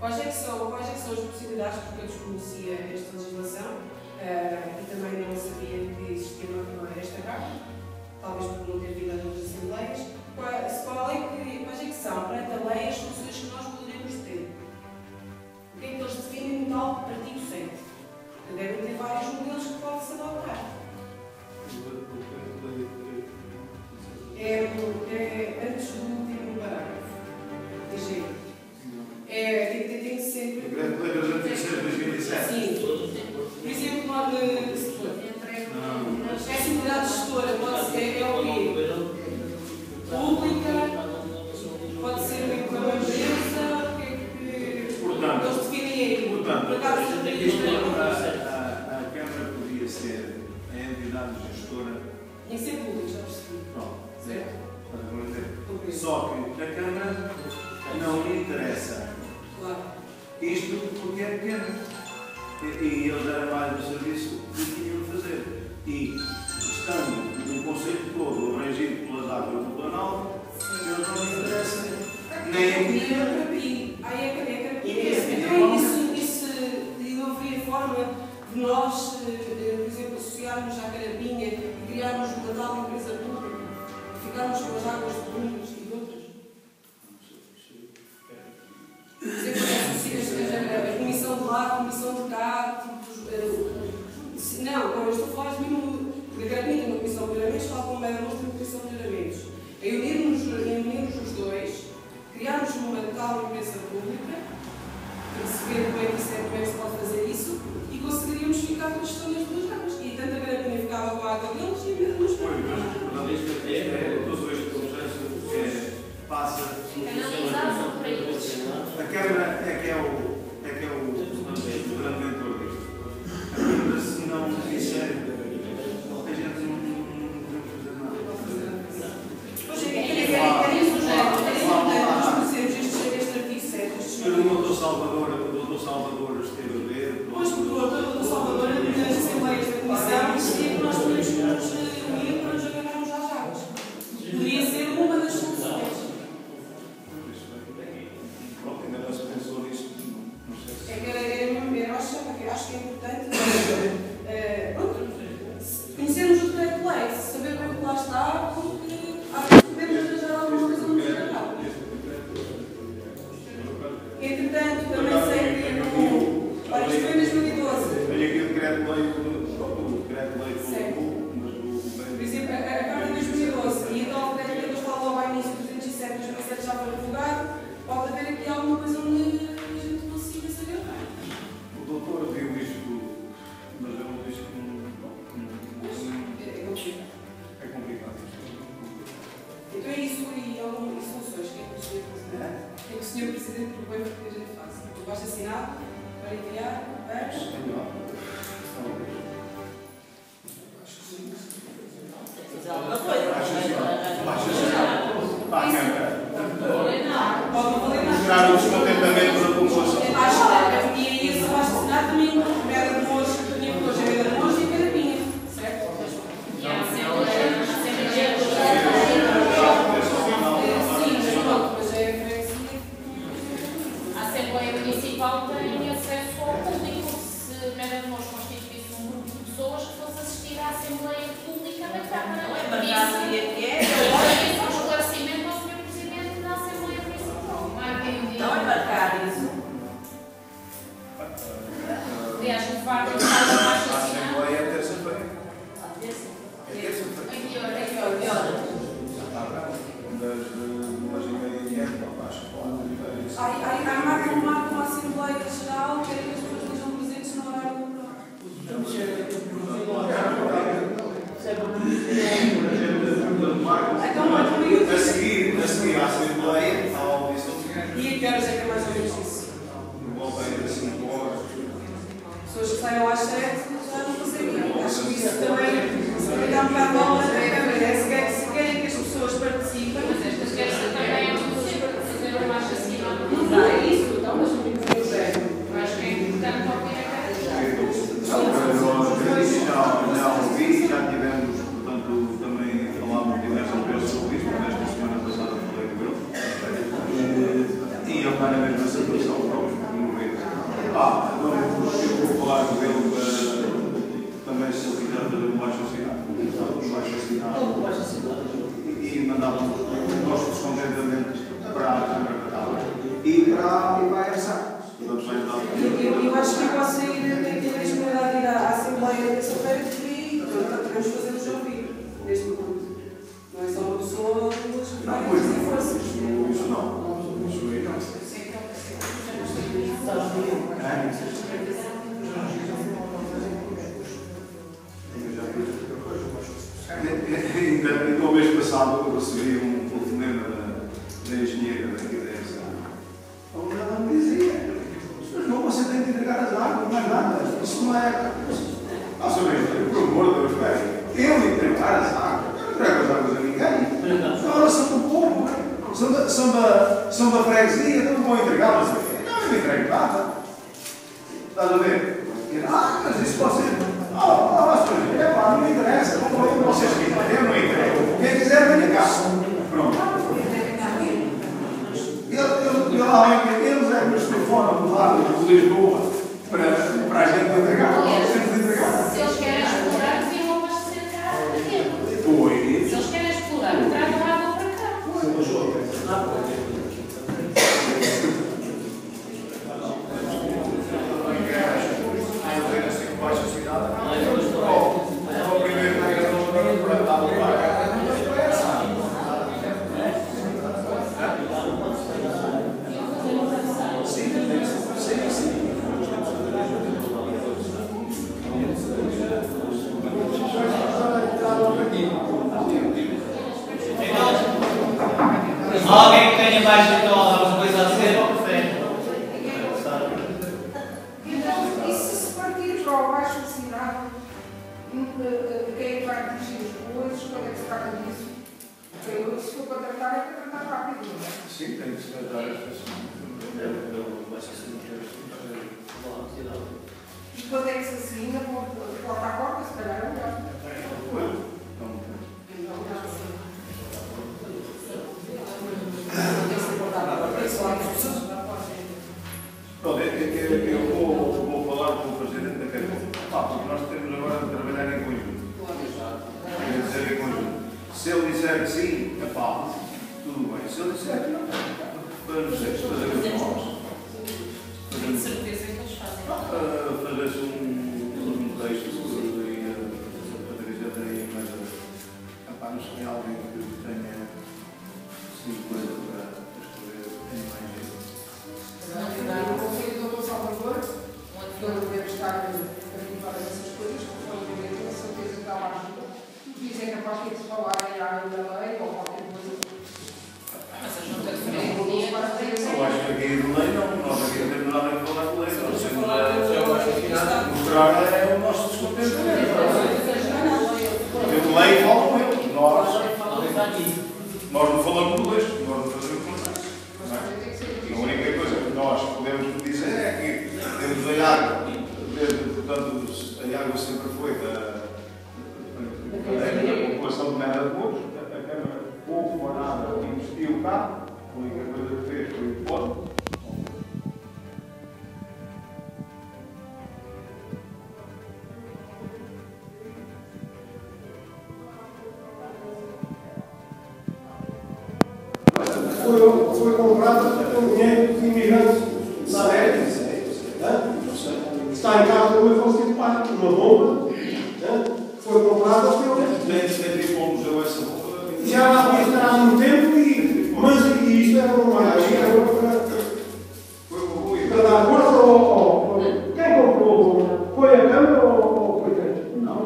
Quais é que são as possibilidades, porque eu desconhecia esta legislação e também não sabia que existia esta carta, talvez por não ter vindo a outras assembleias. Quais é que são, perante a lei, as soluções que nós poderemos ter? O que é que eles definem no tal artigo 7? Devem ter vários modelos que pode-se adotar. Antes do último parágrafo. Tem que ser. O grande lei 336/2007. Sim. Por exemplo, essa entidade gestora pode ser o quê? Pública, pode ser uma empresa, o que é que eles definem aí? Portanto, por acaso, a Câmara podia ser a entidade gestora. tem que ser pública, já percebi. Pronto. Certo? Só que a Câmara não lhe interessa. Claro. Isto porque é pequeno. E eles eram mais do serviço que tinham de fazer. E estando no conceito todo abrangido pelas águas do Planalto, eles não lhe interessam nem aqui. Então, isso não haveria forma de nós, por exemplo, associarmos à Carapinha e criarmos uma tal empresa pública, ficarmos com as águas de uns e de outros? Por exemplo, a comissão de lá, a comissão de cá, não, eu estou a falar mesmo da Carapinha, tem uma comissão de melhoramentos, tal como era a nossa comissão de melhoramentos. É unirmos os dois, criarmos uma tal empresa pública, perceber como é que se pode fazer isso, e conseguiríamos ficar com a gestão das duas águas. E tanto a Carapinha ficava com a água deles e a mesma nos passa. A Câmara é que é o grande mentor disto. A Câmara, se não disser, a gente não podemos fazer nada. Pois é isso, nós conhecemos este artigo 7. O Dr. Salvador esteve a ver. Pois, porque o Dr. Salvador, nas assembleias da comissão, dizia que nós podemos nos unir para nos agarrarmos às águas. Poderia ser uma das soluções. Ainda não se pensou nisso. Não sei se. Eu acho que é importante conhecermos o decreto de lei, saber como lá está, porque podemos arranjar alguma coisa no geral. Entretanto, também sei que olha, isto foi em 2012. Olha aqui o decreto-lei Por exemplo, a Câmara de 2012 e então o decreto que eles falam logo ao início, 207, 2007 já foi divulgado, pode haver aqui alguma coisa onde a gente consiga se agarrar. O doutor viu isto, mas eu não disse como. É complicado. Então é isso e algumas soluções. O que é que o Sr. Presidente propõe que a gente faça? Basta assinar para enviar as. Pode não valer nada. Mostrar o descontentamento da população. E aí esse basta assinar também Mera de Mojo, Mera de Mojo e Carapinha, certo? E a Assembleia A Assembleia Municipal tem acesso ao público. Se Mera de Mojo constituísse um grupo de pessoas que fosse assistir à Assembleia Pública da Câmara. Não é marcado o dia que é. Isso é um esclarecimento ao Sr. Presidente da Assembleia Municipal. Então é marcar isso. Aliás, o VAR tem que estar abaixo A assinado. Assembleia é terça-feira. A É terça-feira. Em que hora? que horas? Das 2h30 acho que pode. Aí marca uma Assembleia Geral, quer que as pessoas estejam presentes no horário do próprio. A seguir à Assembleia, à audição. E a que horas é que é mais ou menos isso? Voltei a 5 horas. Pessoas que saiam às 7 já não conseguem. Acho que isso também dá um bocado de bola na Câmara. Se querem que as pessoas participem, Mas estas questões também é possível fazer um baixo assinado. não dá isso, então mas não tem o género. Eu acho que é importante ouvir a cada Já ouvi, já tivemos, portanto, também falámos diversas vezes sobre isto, mas esta semana passada falei com ele. E ele está na mesma situação, pronto. sábado eu recebi um telefonema da engenheira daqui da ESA. Onde ela me dizia: mas não, você tem que entregar as águas, não é nada. Isso não é. Nossa, por amor de Deus, eu entregar as águas? Eu não entrego as águas a ninguém. Agora são do povo, são da freguesia, não vão entregá-las a ninguém. Não, eu não entrego nada. Estás a ver? Mas isso você. Não me interessa. Vocês quiserem, eu não entrego. Quem quiser, venha cá. Pronto. Eles é que nos telefonam do lado de Lisboa para a gente entregar. Se eles querem explorar, deviam abastecer cá a tempo. Se eles querem explorar, tragam água para cá. Alguém que tenha mais de alguma coisa a dizer? Então, e se partir para o baixo assinado, quem é que vai dirigir as coisas? Quando é que se trata disso? Porque se for para tratar, é para tratar rápido. Sim, tem que se tratar esta semana. E quando é que se assina? Porta a porta, se calhar é melhor. Pronto, eu vou falar com o Presidente da Câmara. Porque nós temos agora de trabalhar em conjunto. Quer dizer, em conjunto. Se ele disser que sim, é pá, tudo bem. Se ele disser que não, vamos fazer as mãos. Tenho certeza que eles fazem. Fazer-se um texto e a Patrícia tem mais não sei alguém que tenha coisa para escrever em mais gente. O conselho do Dr. Salvador, ele deve estar preocupado nessas coisas, porque obviamente tenho certeza que dá uma ajuda. Dizem que é capaz de falar em área da lei ou qualquer coisa. Mas a junta de freguesia. Eu acho que aqui de lei não, nós aqui não temos nada a falar de lei, nós temos a mostrar o nosso descontentamento. De lei falam eles, nós não falamos de leis, nós não fazemos contratos. A única coisa que nós podemos dizer é que temos a água, portanto, a água sempre foi da população de Meda de Mouros, a Câmara houve uma nada e investiu cá, a única coisa que fez foi o ponto. Foi comprado com dinheiro de imigrantes na América. Está em casa do meu falecido pai, uma bomba. Foi comprada ao meu. Nem para o museu essa bomba. Já lá devia estar há muito tempo, mas isto era uma magia para dar força ao. Quem comprou a bomba? Foi a Câmara ou foi quem? Não,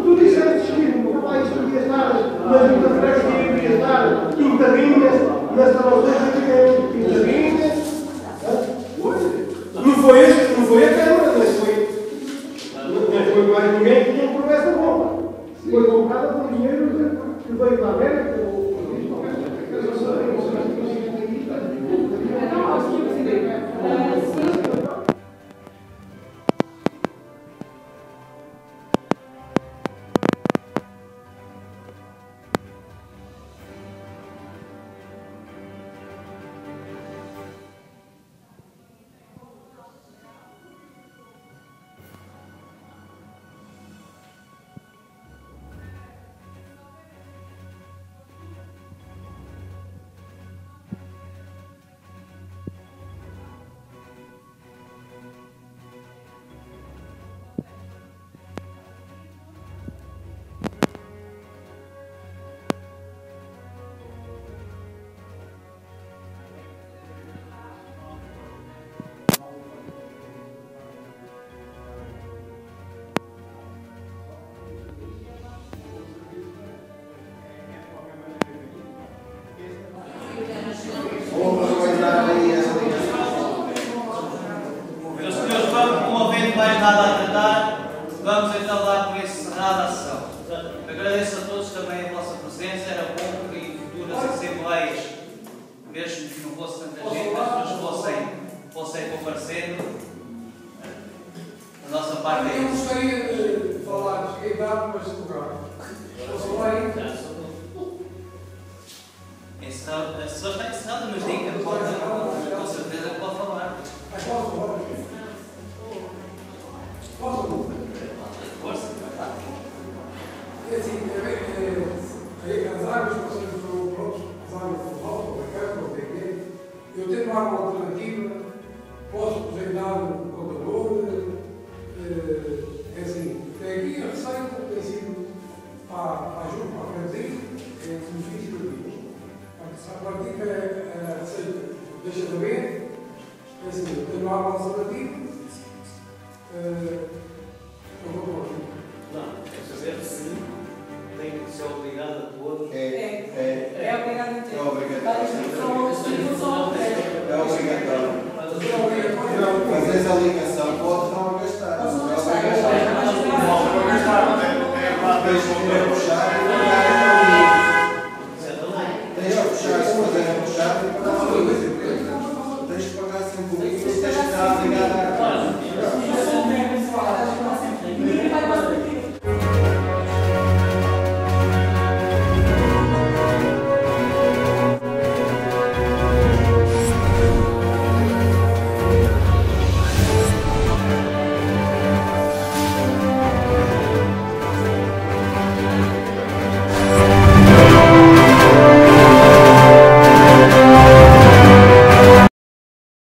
tu disseste que o pai devia estar nas muitas devia estar quintavinhas, nas trabalhadoras quintavinhas. Não foi a Câmara, nem foi mais ninguém que comprou essa bomba. Foi comprada por dinheiro que veio da América ou tendo mais nada a tratar, vamos então dar por encerrada a sessão. Agradeço a todos também a vossa presença, era bom que em futuras assembleias, mesmo que não fosse tanta gente, as pessoas fossem comparecendo. A nossa parte é Eu isso. gostaria de falar, cheguei tarde, mas lugar. Posso falar aí? A sessão está encerrada, mas diga, com certeza que pode falar. Mas posso falar? Posso? Força. É assim, as águas que vocês estão prontos, as águas do alto, da casa, ou da eu tenho uma alternativa, posso apresentar um contador, é assim, até aqui a receita tem sido para junto, para a frente, é benefício de Deus. A prática é a receita, deixa de ver, é assim, eu tenho uma alternativa, eu vou pôr aqui. Não, quer saber se tem que ser obrigado a todos. É obrigado a ter. É obrigatório. É obrigatório. Fazer a ligação pode não gastar. Não gastar. Deixa-me puxar.